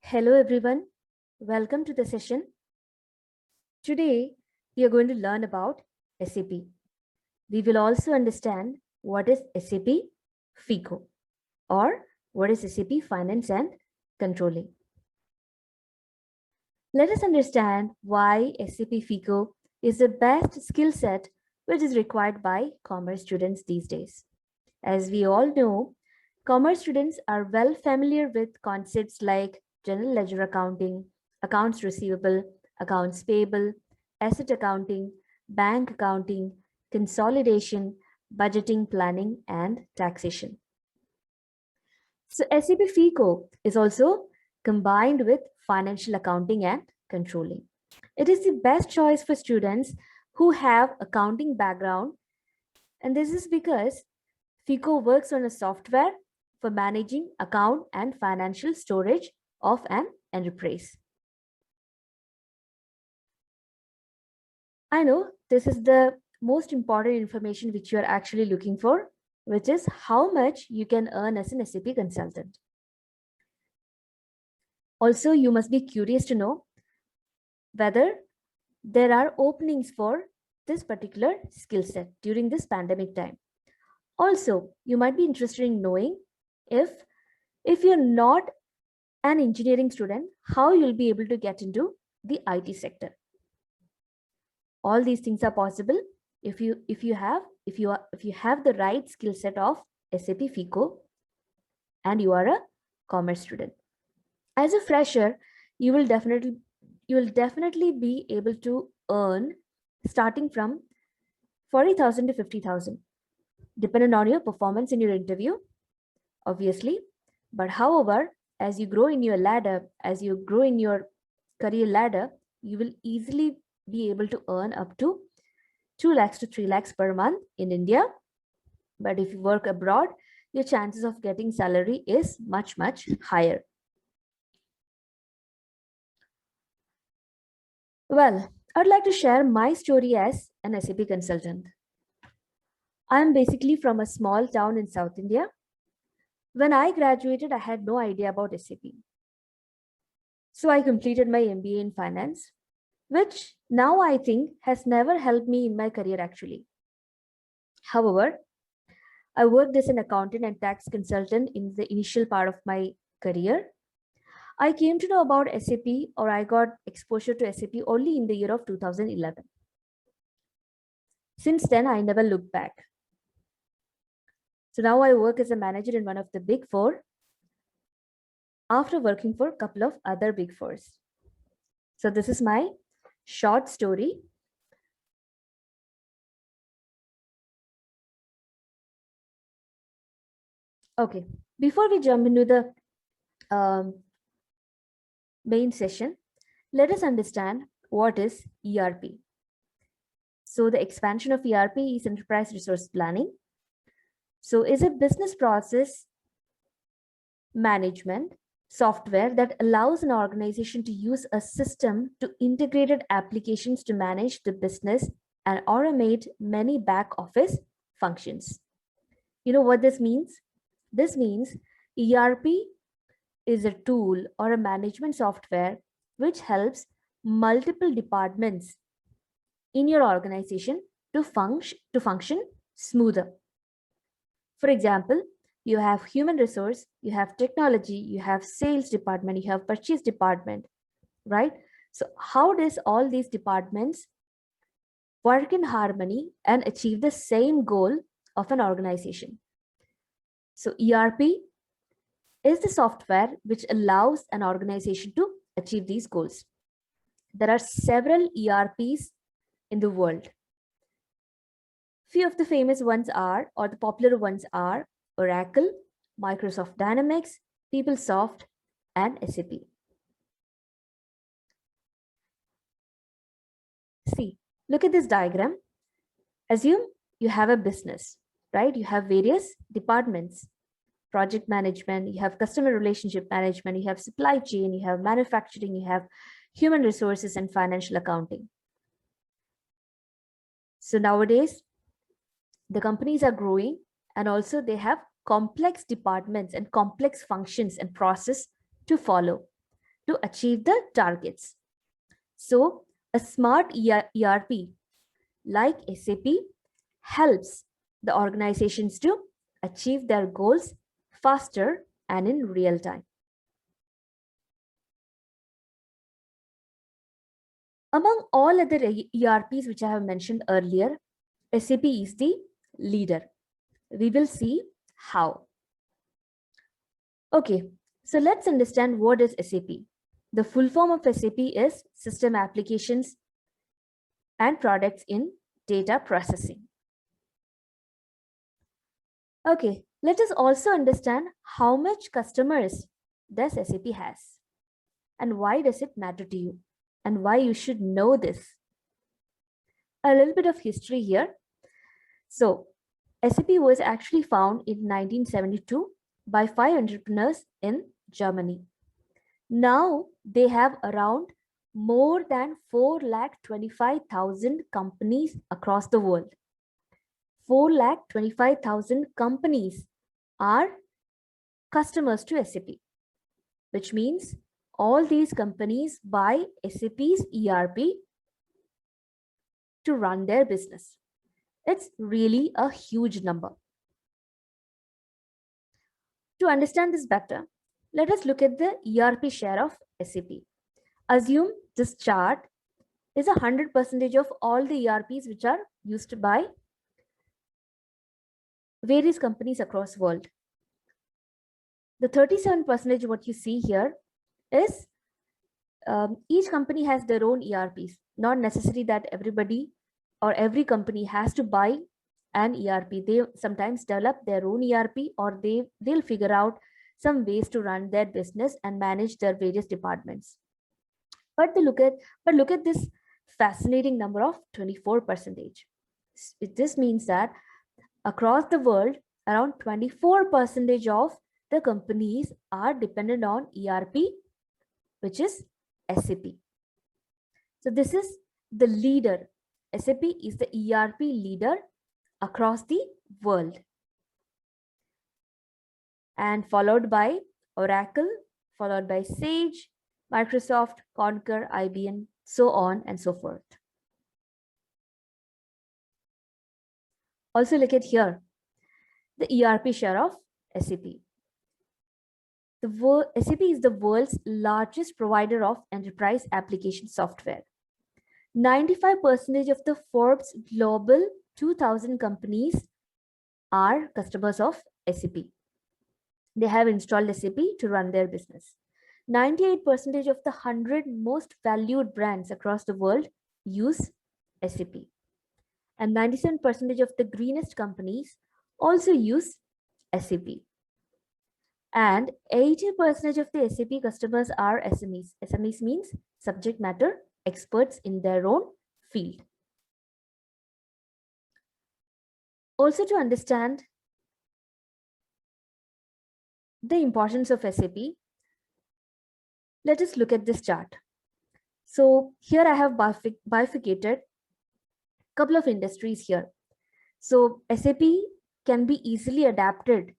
Hello everyone, welcome to the session. Today we are going to learn about SAP. We will also understand what is SAP FICO or what is SAP Finance and Controlling. Let us understand why SAP FICO is the best skill set which is required by commerce students these days. As we all know, commerce students are well familiar with concepts like general ledger accounting, accounts receivable, accounts payable, asset accounting, bank accounting, consolidation, budgeting, planning, and taxation. So SAP FICO is also combined with financial accounting and controlling. It is the best choice for students who have accounting background, and this is because FICO works on a software for managing account and financial storage of an enterprise. I know this is the most important information which you are actually looking for, which is how much you can earn as an SAP consultant. Also, you must be curious to know whether there are openings for this particular skill set during this pandemic time. Also, you might be interested in knowing if you're not an engineering student, how you'll be able to get into the IT sector. All these things are possible if you have the right skill set of SAP FICO and you are a commerce student. As a fresher, you will definitely be able to earn starting from 40,000 to 50,000, depending on your performance in your interview, obviously. But however, as you grow in your ladder, as you grow in your career ladder, you will easily be able to earn up to 2 lakhs to 3 lakhs per month in India. But if you work abroad, your chances of getting salary is much, much higher. Well, I'd like to share my story as an SAP consultant. I'm basically from a small town in South India. When I graduated, I had no idea about SAP. So I completed my MBA in finance, which now I think has never helped me in my career actually. However, I worked as an accountant and tax consultant in the initial part of my career. I came to know about SAP, or I got exposure to SAP only in the year of 2011. Since then, I never looked back. So now I work as a manager in one of the big four after working for a couple of other big fours. So this is my short story. Okay, before we jump into the main session, let us understand what is ERP. So the expansion of ERP is enterprise resource planning. So is a business process management software that allows an organization to use a system to integrated applications to manage the business and automate many back office functions. You know what this means? This means ERP is a tool or a management software which helps multiple departments in your organization to function smoother. For example, you have human resource, you have technology, you have sales department, you have purchase department, right? So how does all these departments work in harmony and achieve the same goal of an organization? So ERP is the software which allows an organization to achieve these goals. There are several ERPs in the world. Few of the famous ones are, or the popular ones are, Oracle, Microsoft Dynamics, PeopleSoft, and SAP. See, look at this diagram. Assume you have a business, right? You have various departments, project management, you have customer relationship management, you have supply chain, you have manufacturing, you have human resources and financial accounting. So nowadays, the companies are growing and also they have complex departments and complex functions and process to follow. to achieve the targets. So a smart ERP like SAP helps the organizations to achieve their goals faster and in real time. Among all other ERPs which I have mentioned earlier, SAP is the leader. We will see how. Okay, so let's understand what is SAP. The full form of SAP is System Applications and Products in Data Processing. Okay, let us also understand how much customers does SAP has and why does it matter to you and why you should know this. A little bit of history here. So SAP was actually found in 1972 by 5 entrepreneurs in Germany. Now they have around more than 4,25,000 companies across the world. 4,25,000 companies are customers to SAP, which means all these companies buy SAP's ERP to run their business. It's really a huge number. To understand this better, let us look at the ERP share of SAP. Assume this chart is 100% of all the ERPs which are used by various companies across the world. The 37% what you see here is each company has their own ERPs. Not necessary that everybody or every company has to buy an ERP. They sometimes develop their own ERP, or they'll figure out some ways to run their business and manage their various departments. But look at this fascinating number of 24%. This means that across the world, around 24% of the companies are dependent on ERP, which is SAP. So this is the leader. SAP is the ERP leader across the world. And followed by Oracle, followed by Sage, Microsoft, Concur, IBM, so on and so forth. Also look at here, the ERP share of SAP. SAP is the world's largest provider of enterprise application software. 95% of the Forbes Global 2000 companies are customers of SAP. They have installed SAP to run their business. 98% of the 100 most valued brands across the world use SAP. And 97% of the greenest companies also use SAP. And 80% of the SAP customers are SMEs. SMEs means subject matter experts in their own field. Also, to understand the importance of SAP, let us look at this chart. So here I have bifurcated a couple of industries here. So SAP can be easily adapted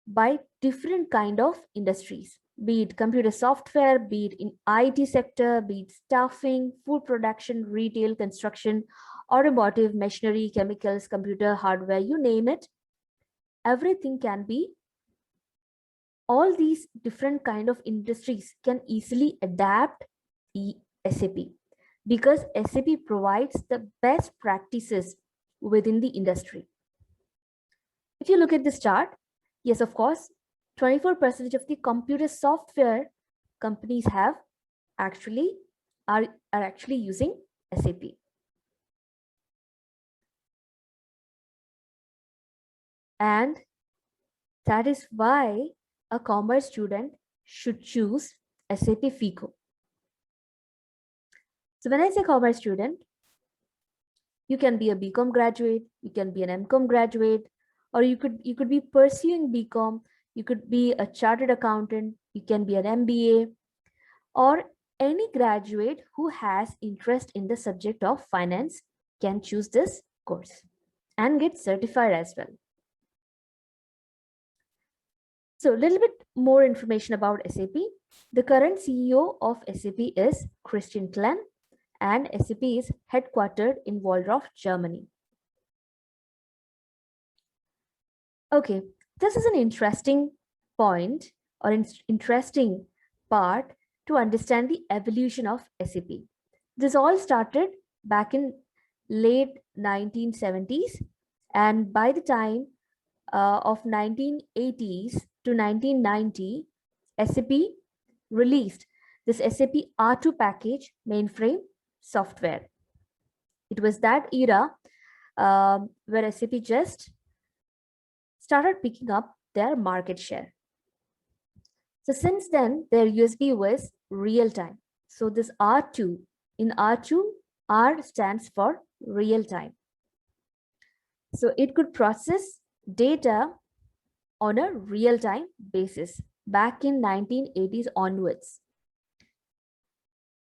by different kind of industries, be it computer software, be it in IT sector, be it staffing, food production, retail, construction, automotive, machinery, chemicals, computer, hardware, you name it. Everything can be, all these different kind of industries can easily adapt SAP because SAP provides the best practices within the industry. If you look at this chart, yes, of course, 24% of the computer software companies are actually using SAP. And that is why a commerce student should choose SAP FICO. So when I say commerce student, you can be a BCom graduate, you can be an MCom graduate, or you could be pursuing BCom, you could be a chartered accountant, you can be an MBA, or any graduate who has interest in the subject of finance can choose this course and get certified as well. So a little bit more information about SAP. The current CEO of SAP is Christian Klein, and SAP is headquartered in Waldorf, Germany. Okay, this is an interesting point or interesting part to understand the evolution of SAP. This all started back in late 1970s, and by the time of 1980s to 1990, SAP released this SAP R2 package mainframe software. It was that era where SAP just started picking up their market share. So since then, their USB was real time. So this R2, in R2, R stands for real time. So it could process data on a real time basis back in 1980s onwards.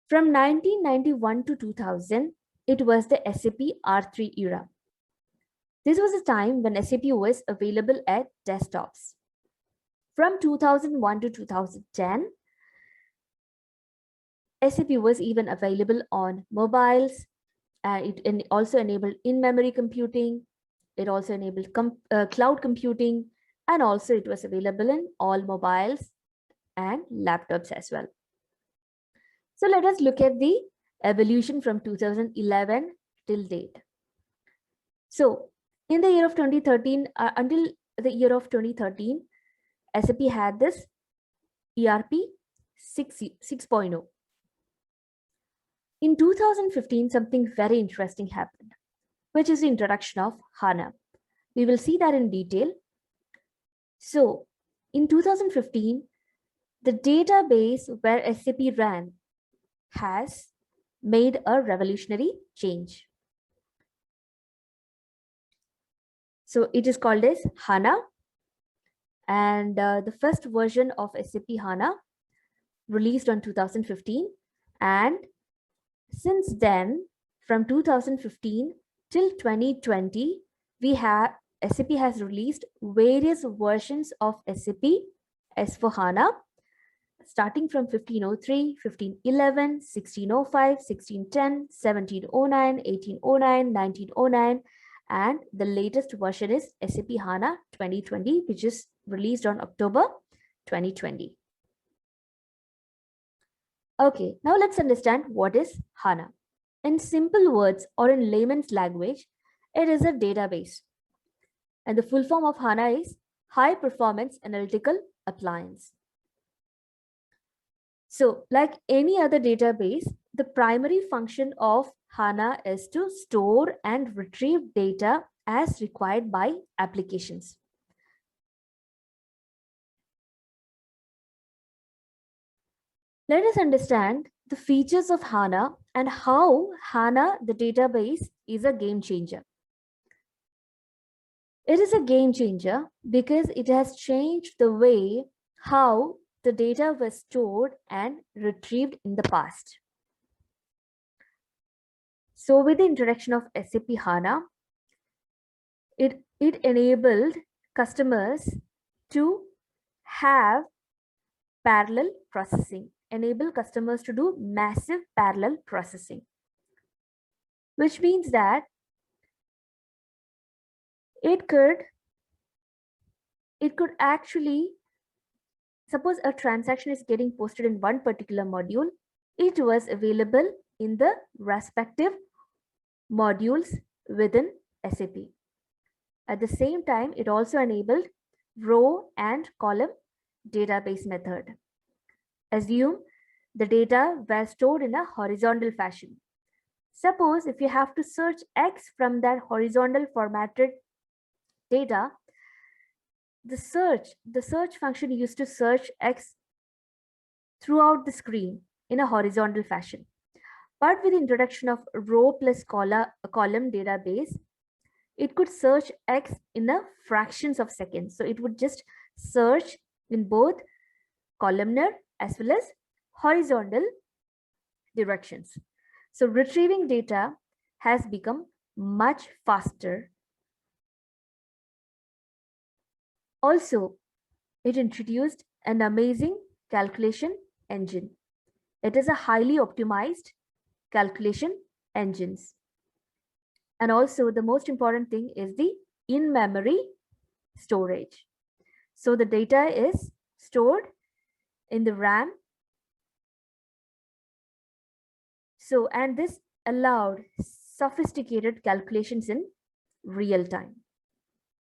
From 1991 to 2000, it was the SAP R3 era. This was a time when SAP was available at desktops. From 2001 to 2010, SAP was even available on mobiles. It also enabled in-memory computing. It also enabled cloud computing, and also it was available in all mobiles and laptops as well. So let us look at the evolution from 2011 till date. So in the year of 2013, until the year of 2013, SAP had this ERP 6.0. In 2015, something very interesting happened, which is the introduction of HANA. We will see that in detail. So in 2015, the database where SAP ran has made a revolutionary change. So it is called as HANA, and the first version of SAP HANA released on 2015, and since then, from 2015 till 2020, SAP has released various versions of SAP S/4HANA, starting from 1503, 1511, 1605, 1610, 1709, 1809, 1909, and the latest version is SAP HANA 2020, which is released on October 2020. Okay, now let's understand what is HANA. In simple words or in layman's language, it is a database. And the full form of HANA is High Performance Analytical Appliance. So like any other database, the primary function of HANA is to store and retrieve data as required by applications. Let us understand the features of HANA and how HANA, the database, is a game changer. It is a game changer because it has changed the way how the data was stored and retrieved in the past. So with the introduction of SAP HANA, it enabled customers to have parallel processing, enable customers to do massive parallel processing, which means that it could actually, suppose a transaction is getting posted in one particular module, it was available in the respective modules within SAP. At the same time, it also enabled row and column database method. Assume the data were stored in a horizontal fashion. Suppose if you have to search X from that horizontal formatted data, the search function used to search X throughout the screen in a horizontal fashion. But with the introduction of row plus column database, it could search X in a fractions of seconds. So it would just search in both columnar as well as horizontal directions. So retrieving data has become much faster. Also, It introduced an amazing calculation engine. It is a highly optimized calculation engines. And also the most important thing is the in-memory storage. So the data is stored in the RAM. So, and this allowed sophisticated calculations in real time.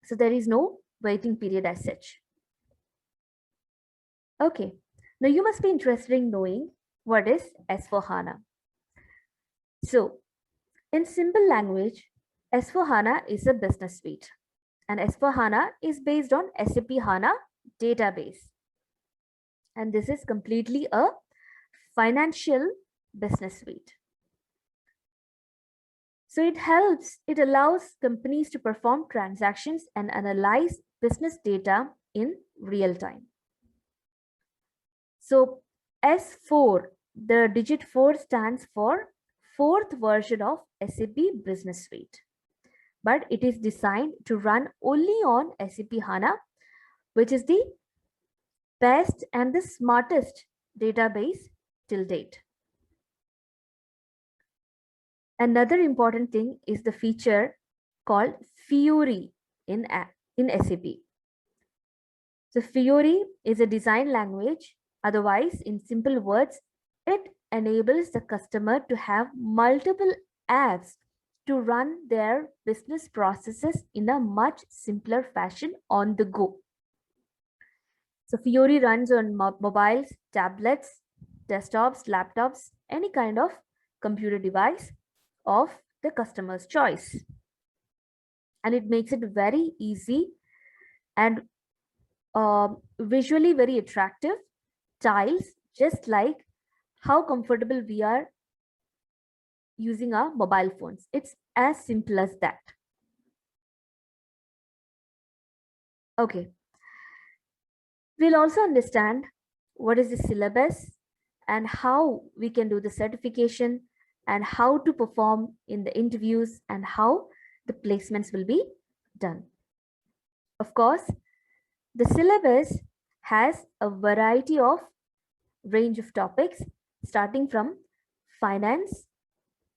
So there is no waiting period as such. Okay, now you must be interested in knowing what is S4HANA. So in simple language, S4HANA is a business suite, and S4HANA is based on SAP HANA database. And this is completely a financial business suite. So it allows companies to perform transactions and analyze business data in real time. So S4, the digit 4 stands for fourth version of SAP Business Suite, but it is designed to run only on SAP HANA, which is the best and the smartest database till date. Another important thing is the feature called Fiori in SAP. So Fiori is a design language. Otherwise, in simple words, it enables the customer to have multiple apps to run their business processes in a much simpler fashion on the go. So Fiori runs on mobiles, tablets, desktops, laptops, any kind of computer device of the customer's choice. And it makes it very easy and visually very attractive tiles, just like how comfortable we are using our mobile phones. It's as simple as that. Okay. We'll also understand what is the syllabus and how we can do the certification and how to perform in the interviews and how the placements will be done. Of course, the syllabus has a variety of range of topics starting from finance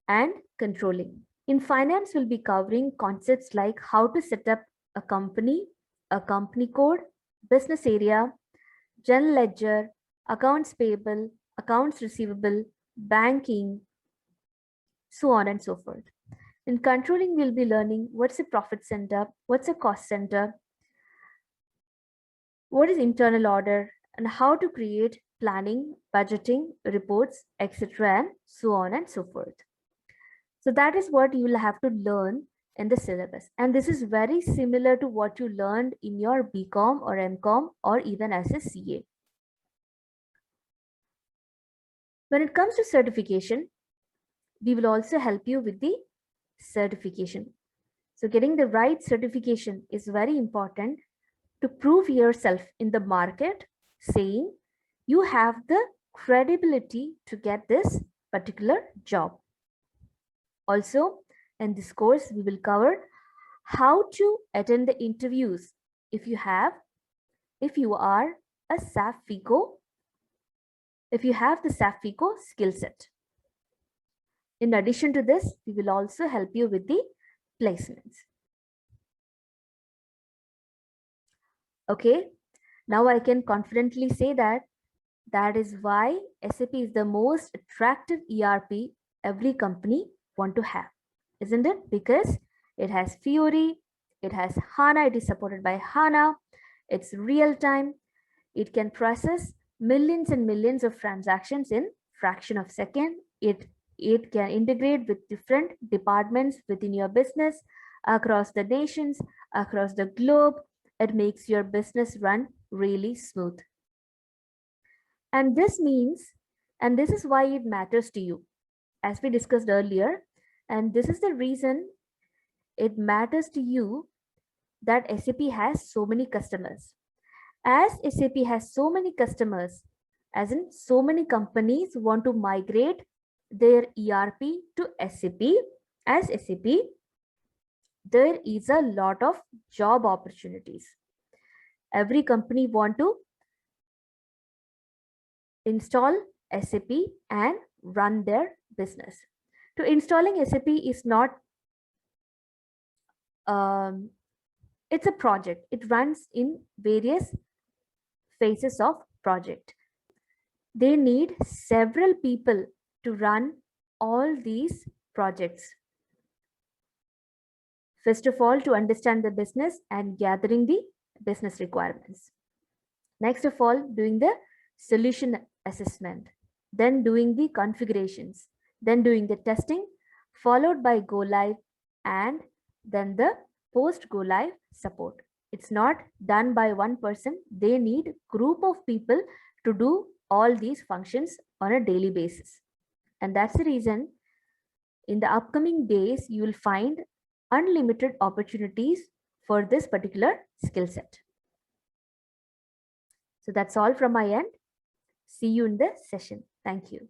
and controlling. In finance, we'll be covering concepts like how to set up a company code, business area, general ledger, accounts payable, accounts receivable, banking, so on and so forth. In controlling, we'll be learning what's a profit center, what's a cost center, what is internal order, and how to create planning, budgeting, reports, etc., and so on and so forth. So that is what you will have to learn in the syllabus. And this is very similar to what you learned in your BCom or MCom or even as a CA. When it comes to certification, we will also help you with the certification. So getting the right certification is very important to prove yourself in the market, saying you have the credibility to get this particular job. Also, in this course, we will cover how to attend the interviews if you are a SAP FICO, if you have the SAP FICO skill set. In addition to this, we will also help you with the placements. Okay, now I can confidently say that is why SAP is the most attractive ERP every company want to have, isn't it? Because it has Fiori, it has HANA, it is supported by HANA, it's real time, it can process millions and millions of transactions in fraction of second, it can integrate with different departments within your business, across the nations, across the globe. It makes your business run really smooth. And this means, and this is why it matters to you, as we discussed earlier, and this is the reason it matters to you that SAP has so many customers. As SAP has so many customers, as in so many companies want to migrate their ERP to SAP, as SAP, there is a lot of job opportunities. every company want to install SAP and run their business. To installing SAP is not, it's a project. It runs in various phases of project. They need several people to run all these projects. First of all, to understand the business and gathering the business requirements. Next of all, doing the solution assessment, then doing the configurations, then doing the testing, followed by go live, and then the post go live support. It's not done by one person. They need group of people to do all these functions on a daily basis. And that's the reason in the upcoming days, you will find unlimited opportunities for this particular skill set. So that's all from my end. See you in the session. Thank you.